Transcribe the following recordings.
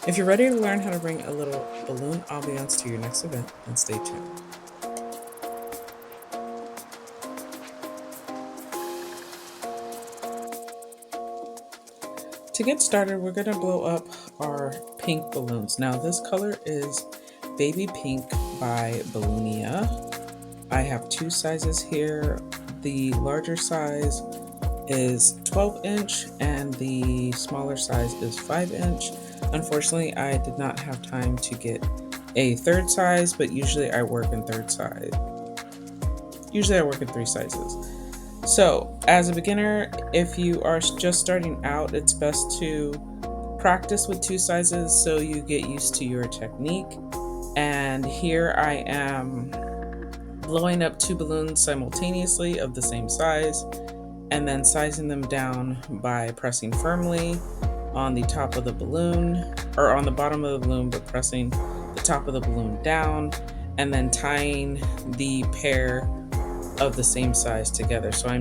If you're ready to learn how to bring a little balloon ambiance to your next event, then stay tuned. To get started, we're going to blow up our pink balloons. Now, this color is Baby Pink by Balloonia. I have two sizes here. The larger size is 12-inch and the smaller size is 5-inch. Unfortunately, I did not have time to get a third size, but usually I work in third size. Usually I work in three sizes. So, as a beginner, if you are just starting out, it's best to practice with two sizes so you get used to your technique. And here I am blowing up two balloons simultaneously of the same size and then sizing them down by pressing firmly on the top of the balloon, or on the bottom of the balloon, but pressing the top of the balloon down and then tying the pair of the same size together. So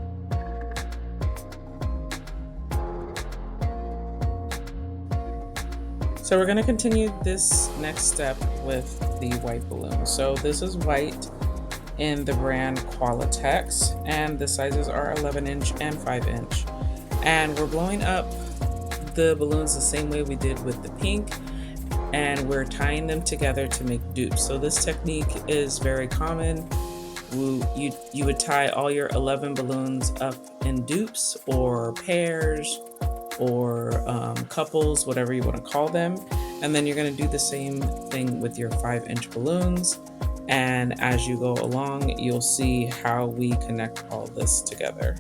we're going to continue this next step with the white balloon. So this is white in the brand Qualitex, and the sizes are 11-inch and 5-inch. And we're blowing up the balloons the same way we did with the pink, and we're tying them together to make dupes. So this technique is very common. You would tie all your 11 balloons up in dupes or pairs or couples, whatever you want to call them. And then you're going to do the same thing with your 5-inch balloons. And as you go along, you'll see how we connect all this together.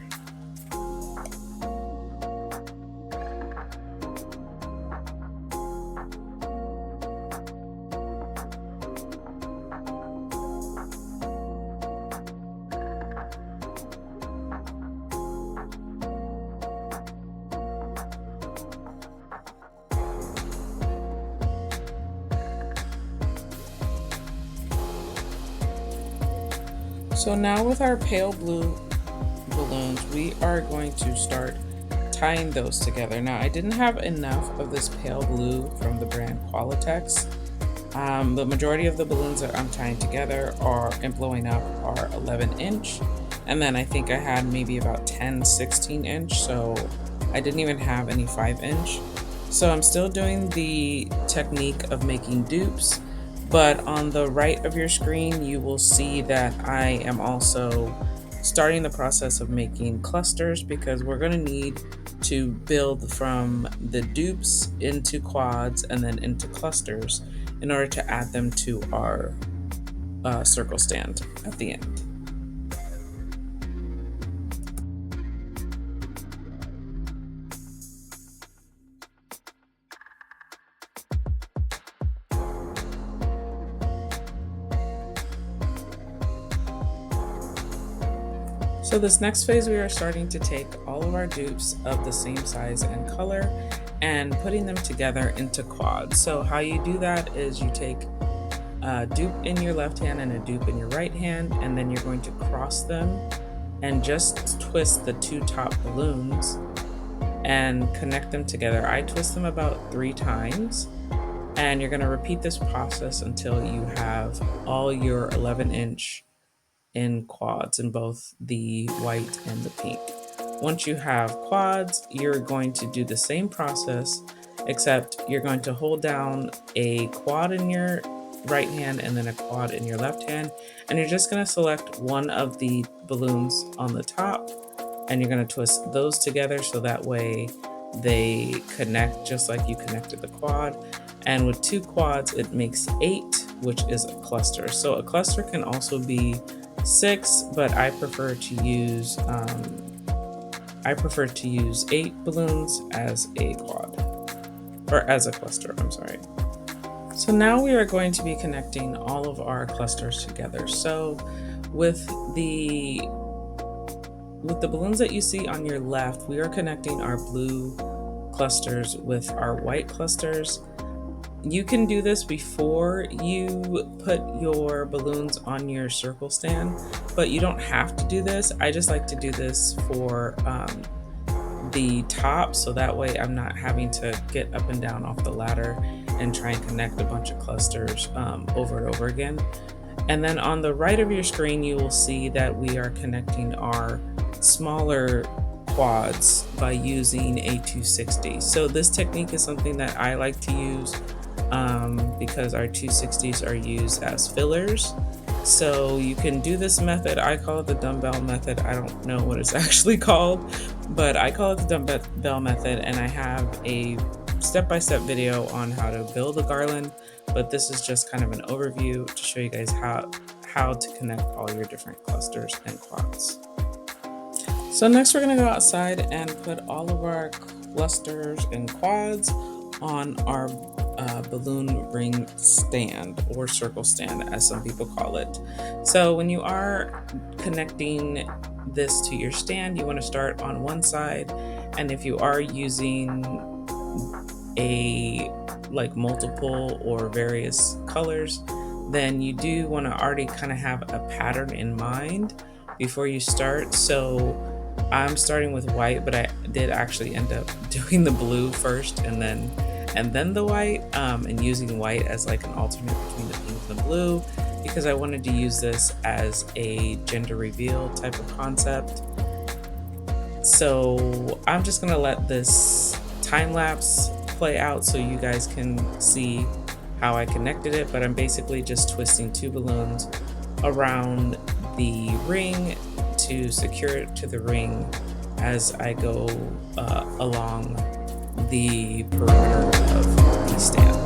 So now with our pale blue balloons, we are going to start tying those together. Now I didn't have enough of this pale blue from the brand Qualitex. The majority of the balloons that I'm tying together and blowing up are 11-inch. And then I think I had maybe about 10 16-inch, so I didn't even have any 5-inch. So I'm still doing the technique of making dupes, but on the right of your screen, you will see that I am also starting the process of making clusters, because we're going to need to build from the dupes into quads and then into clusters in order to add them to our circle stand at the end. So this next phase, we are starting to take all of our dupes of the same size and color and putting them together into quads. So how you do that is you take a dupe in your left hand and a dupe in your right hand, and then you're going to cross them and just twist the two top balloons and connect them together. I twist them about 3 times, and you're going to repeat this process until you have all your 11-inch in quads in both the white and the pink. Once you have quads, you're going to do the same process, except you're going to hold down a quad in your right hand and then a quad in your left hand, and you're just going to select one of the balloons on the top, and you're going to twist those together so that way they connect just like you connected the quad. And with 2 quads, it makes 8, which is a cluster. So a cluster can also be 6, but I prefer to use 8 balloons as a quad, or as a cluster, I'm sorry. So now we are going to be connecting all of our clusters together. So with the balloons that you see on your left, we are connecting our blue clusters with our white clusters. You can do this before you put your balloons on your circle stand, but you don't have to do this. I just like to do this for the top, so that way I'm not having to get up and down off the ladder and try and connect a bunch of clusters over and over again. And then on the right of your screen, you will see that we are connecting our smaller quads by using a 260. So this technique is something that I like to use because our 260s are used as fillers. So you can do this method. I call it the dumbbell method. I don't know what it's actually called, but I call it the dumbbell method, and I have a step-by-step video on how to build a garland, but this is just kind of an overview to show you guys how to connect all your different clusters and quads. So next we're going to go outside and put all of our clusters and quads on our balloon ring stand, or circle stand as some people call it. So when you are connecting this to your stand, you want to start on one side, and if you are using a like multiple or various colors, then you do want to already kind of have a pattern in mind before you start. So I'm starting with white, but I did actually end up doing the blue first and then the white, and using white as like an alternate between the pink and the blue, because I wanted to use this as a gender reveal type of concept. So I'm just gonna let this time lapse play out so you guys can see how I connected it, but I'm basically just twisting two balloons around the ring to secure it to the ring as I go along the perimeter of the stand.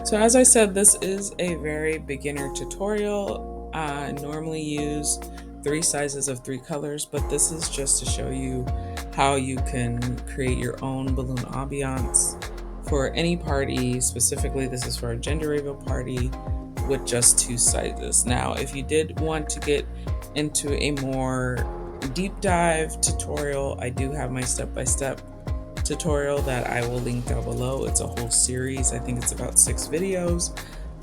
So as I said, this is a very beginner tutorial. I normally use 3 sizes of 3 colors, but this is just to show you how you can create your own balloon ambiance for any party. Specifically, this is for a gender reveal party with just 2 sizes. Now, if you did want to get into a more deep dive tutorial, I do have my step-by-step tutorial that I will link down below. It's a whole series. I think it's about 6 videos.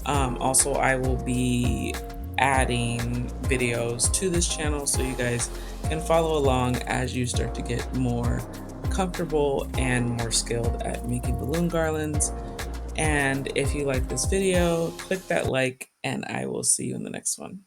Also, I will be adding videos to this channel so you guys can follow along as you start to get more comfortable and more skilled at making balloon garlands. And if you like this video, click that like, and I will see you in the next one.